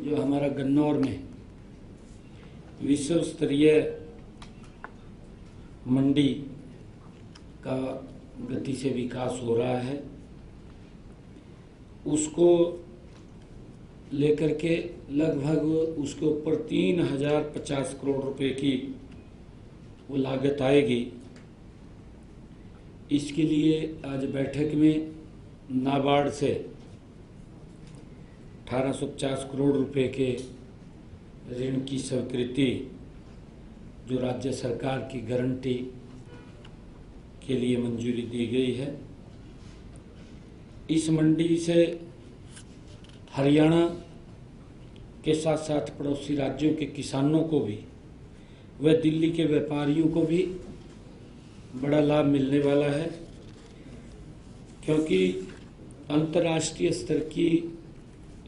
जो हमारा गन्नौर में विश्व स्तरीय मंडी का गति से विकास हो रहा है, उसको लेकर के लगभग उसके ऊपर 3050 करोड़ रुपए की वो लागत आएगी। इसके लिए आज बैठक में नाबार्ड से 1850 करोड़ रुपए के ऋण की स्वीकृति जो राज्य सरकार की गारंटी के लिए मंजूरी दी गई है। इस मंडी से हरियाणा के साथ साथ पड़ोसी राज्यों के किसानों को भी व दिल्ली के व्यापारियों को भी बड़ा लाभ मिलने वाला है, क्योंकि अंतर्राष्ट्रीय स्तर की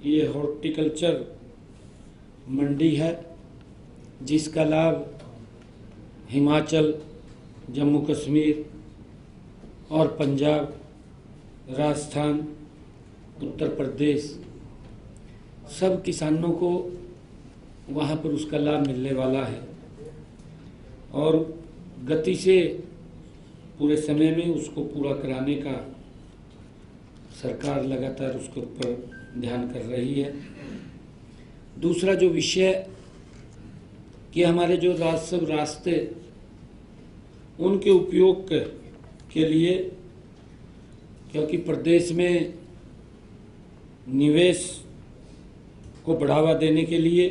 ये हॉर्टिकल्चर मंडी है जिसका लाभ हिमाचल, जम्मू कश्मीर और पंजाब, राजस्थान, उत्तर प्रदेश सब किसानों को वहाँ पर उसका लाभ मिलने वाला है और गति से पूरे समय में उसको पूरा कराने का सरकार लगातार उसके ऊपर ध्यान कर रही है। दूसरा जो विषय कि हमारे जो राजस्व रास्ते उनके उपयोग के लिए, क्योंकि प्रदेश में निवेश को बढ़ावा देने के लिए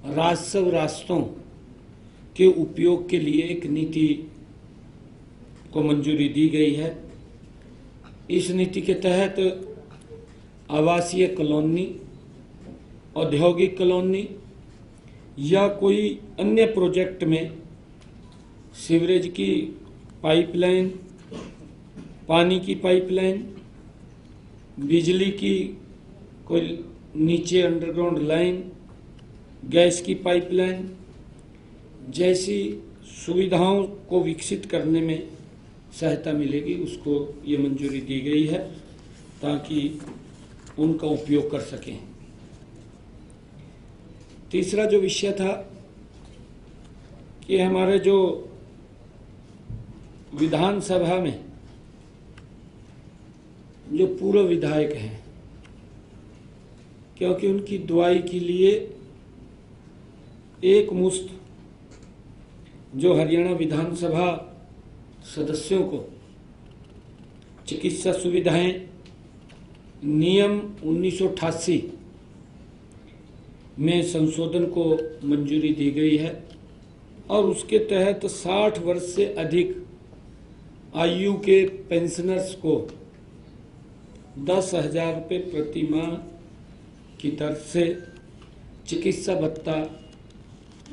राजस्व रास्तों के उपयोग के लिए एक नीति को मंजूरी दी गई है। इस नीति के तहत आवासीय कॉलोनी, औद्योगिक कॉलोनी या कोई अन्य प्रोजेक्ट में सीवरेज की पाइपलाइन, पानी की पाइपलाइन, बिजली की कोई नीचे अंडरग्राउंड लाइन, गैस की पाइपलाइन जैसी सुविधाओं को विकसित करने में सहायता मिलेगी, उसको ये मंजूरी दी गई है ताकि उनका उपयोग कर सकें। तीसरा जो विषय था कि हमारे जो विधानसभा में जो पूर्व विधायक हैं, क्योंकि उनकी दुआई के लिए एक मुश्त जो हरियाणा विधानसभा सदस्यों को चिकित्सा सुविधाएं नियम 1988 में संशोधन को मंजूरी दी गई है और उसके तहत 60 वर्ष से अधिक आयु के पेंशनर्स को 10,000 रुपये प्रति माह की दर से चिकित्सा भत्ता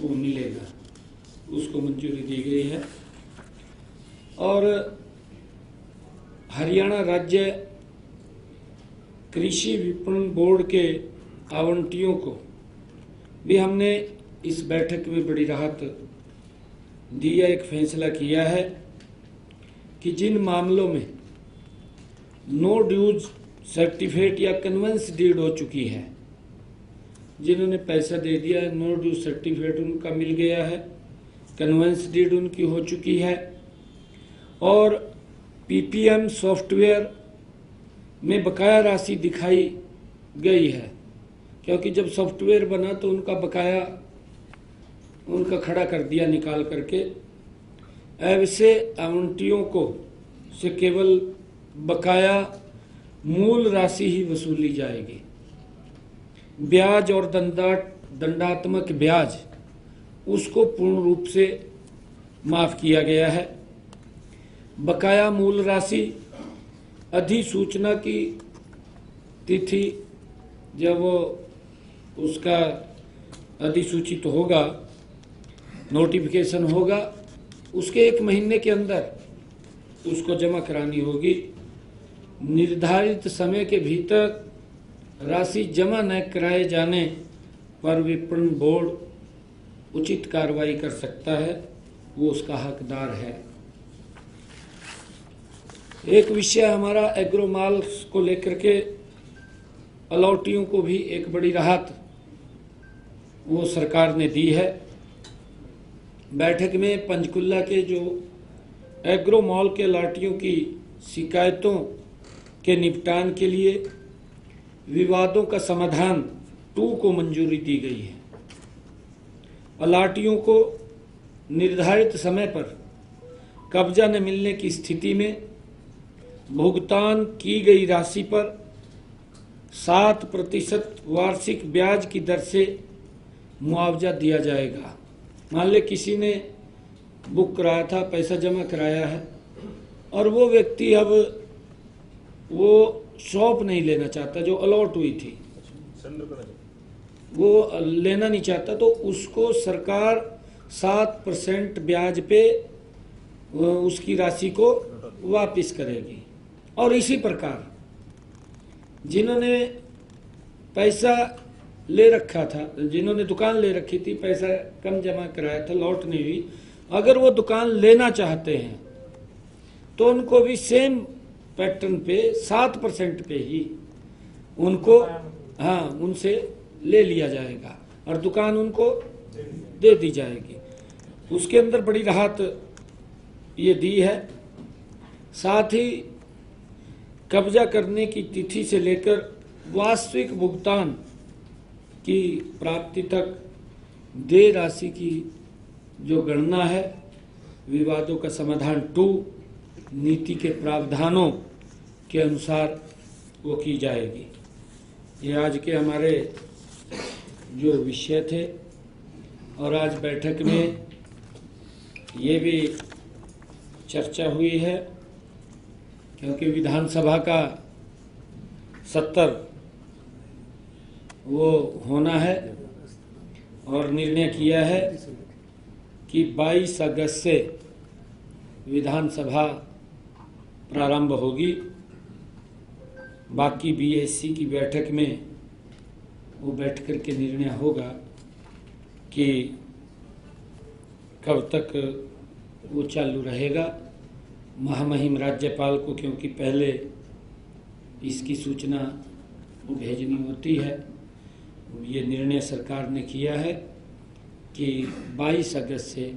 वो मिलेगा, उसको मंजूरी दी गई है। और हरियाणा राज्य कृषि विपणन बोर्ड के आवंटियों को भी हमने इस बैठक में बड़ी राहत दिया। एक फैसला किया है कि जिन मामलों में नो ड्यूज सर्टिफिकेट या कन्वेंस डीड हो चुकी है, जिन्होंने पैसा दे दिया, नो ड्यूज सर्टिफिकेट उनका मिल गया है, कन्वेंस डीड उनकी हो चुकी है और पीपीएम सॉफ्टवेयर में बकाया राशि दिखाई गई है, क्योंकि जब सॉफ्टवेयर बना तो उनका बकाया उनका खड़ा कर दिया निकाल करके। ऐसे आवंटियों को से केवल बकाया मूल राशि ही वसूली जाएगी। ब्याज और दंडात्मक ब्याज उसको पूर्ण रूप से माफ किया गया है। बकाया मूल राशि अधिसूचना की तिथि जब वो उसका अधिसूचित होगा, नोटिफिकेशन होगा, उसके 1 महीने के अंदर उसको जमा करानी होगी। निर्धारित समय के भीतर राशि जमा न कराए जाने पर विपणन बोर्ड उचित कार्रवाई कर सकता है, वो उसका हकदार है। एक विषय हमारा एग्रोमाल्स को लेकर के अलॉटियों को भी एक बड़ी राहत वो सरकार ने दी है। बैठक में पंचकुला के जो एग्रो मॉल के अलॉटियों की शिकायतों के निपटान के लिए विवादों का समाधान 2 को मंजूरी दी गई है। अलॉटियों को निर्धारित समय पर कब्जा न मिलने की स्थिति में भुगतान की गई राशि पर 7% वार्षिक ब्याज की दर से मुआवजा दिया जाएगा। मान ले किसी ने बुक कराया था, पैसा जमा कराया है और वो व्यक्ति अब वो शॉप नहीं लेना चाहता जो अलॉट हुई थी, वो लेना नहीं चाहता, तो उसको सरकार 7% ब्याज पे उसकी राशि को वापस करेगी। और इसी प्रकार जिन्होंने पैसा ले रखा था, जिन्होंने दुकान ले रखी थी, पैसा कम जमा कराया था, लौट नहीं हुई, अगर वो दुकान लेना चाहते हैं तो उनको भी सेम पैटर्न पे 7% पे ही उनको उनसे ले लिया जाएगा और दुकान उनको दे दी जाएगी। उसके अंदर बड़ी राहत ये दी है। साथ ही कब्जा करने की तिथि से लेकर वास्तविक भुगतान की प्राप्ति तक देय राशि की जो गणना है विवादों का समाधान 2 नीति के प्रावधानों के अनुसार वो की जाएगी। ये आज के हमारे जो विषय थे और आज बैठक में ये भी चर्चा हुई है क्योंकि विधानसभा का 70 वो होना है और निर्णय किया है कि 22 अगस्त से विधानसभा प्रारंभ होगी। बाकी बीएससी की बैठक में वो बैठ कर के निर्णय होगा कि कब तक वो चालू रहेगा। महामहिम राज्यपाल को क्योंकि पहले इसकी सूचना वो भेजनी होती है, ये निर्णय सरकार ने किया है कि 22 अगस्त से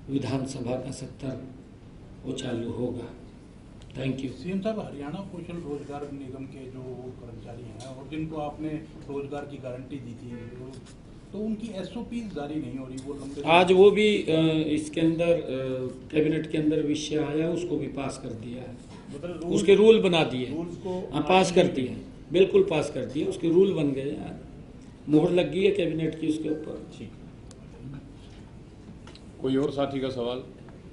विधानसभा का 70 वो चालू होगा। Thank you. सीएम साहब, हरियाणा कौशल रोजगार निगम के जो कर्मचारी हैं और जिनको आपने रोजगार की गारंटी दी थी, तो उनकी एसओपी जारी नहीं हो रही, वो लंबे आज वो भी इसके अंदर कैबिनेट के अंदर विषय आया, उसको भी पास कर दिया है, मतलब उसके रूल बना दिए। हाँ, पास कर दिए, बिल्कुल पास कर दिए, उसके रूल बन गए, मोहर लग गई है कैबिनेट की उसके ऊपर। ठीक। कोई और साथी का सवाल?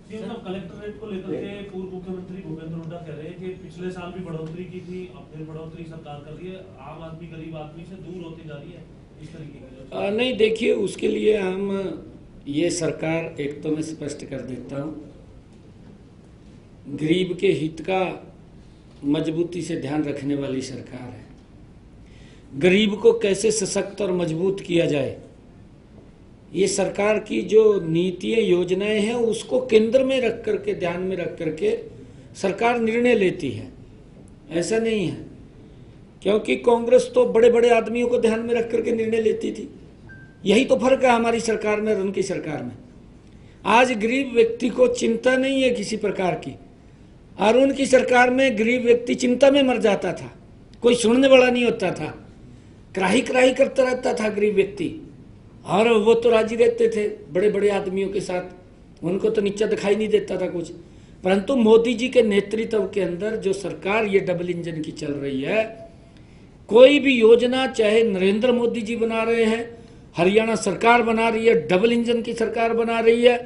कलेक्टरेट को लेकर के पूर्व मुख्यमंत्री भूपेंद्र हुड्डा कह रहे हैं कि पिछले साल भी बढ़ोतरी की थी, अब फिर बढ़ोतरी सरकार कर रही है, आम आदमी गरीब आदमी से दूर होती जा रही है, इस तरीके की। नहीं, देखिए, उसके लिए हम ये सरकार, एक तो मैं स्पष्ट कर देता हूँ, गरीब के हित का मजबूती से ध्यान रखने वाली सरकार है। गरीब को कैसे सशक्त और मजबूत किया जाए, ये सरकार की जो नीतियां योजनाएं हैं उसको केंद्र में रख करके, ध्यान में रख करके सरकार निर्णय लेती है। ऐसा नहीं है, क्योंकि कांग्रेस तो बड़े बड़े आदमियों को ध्यान में रख करके निर्णय लेती थी। यही तो फर्क है हमारी सरकार में और उनकी सरकार में। आज गरीब व्यक्ति को चिंता नहीं है किसी प्रकार की, और उनकी सरकार में गरीब व्यक्ति चिंता में मर जाता था, कोई सुनने वाला नहीं होता था, कराही कराही करता रहता था गरीब व्यक्ति, और वो तो राजी रहते थे बड़े बड़े आदमियों के साथ, उनको तो नीचा दिखाई नहीं देता था कुछ। परंतु मोदी जी के नेतृत्व के अंदर जो सरकार ये डबल इंजन की चल रही है, कोई भी योजना चाहे नरेंद्र मोदी जी बना रहे हैं, हरियाणा सरकार बना रही है, डबल इंजन की सरकार बना रही है,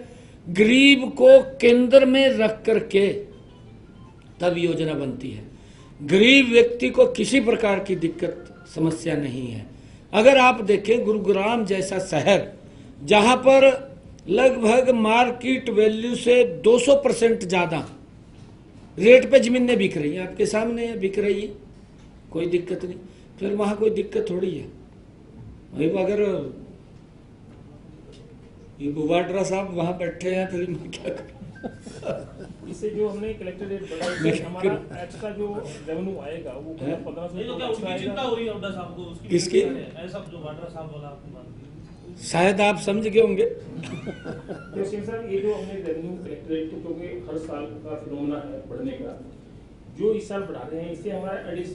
गरीब को केंद्र में रख करके तब योजना बनती है। गरीब व्यक्ति को किसी प्रकार की दिक्कत समस्या नहीं है। अगर आप देखें गुरुग्राम जैसा शहर, जहां पर लगभग मार्केट वैल्यू से 200% ज़्यादा रेट पे ज़मीनें बिक रही हैं, आपके सामने बिक रही है, कोई दिक्कत नहीं, फिर वहाँ कोई दिक्कत थोड़ी है। भाई अगर ये बुबाड्रा साहब वहाँ बैठे हैं, फिर मैं क्या करूँ? इससे जो हमने कलेक्टर रेट बढ़ाई, इससे हमारा एक्स्ट्रा जो रेवेन्यू आएगा वो 1500 नहीं तो क्या उनकी चिंता हो रही है हुड्डा साहब को? उसकी किसकी? ऐसा जो वाड्रा साहब वाला आपने बात की, शायद आप समझ गए होंगे। तो सिंह साहब, ये जो हमने रेवेन्यू कलेक्टरेट को, क्योंकि हर साल का फिनोमेना है बढ़ने का, जो इस साल बढ़ा रहे हैं, इससे हमारा एडिशनल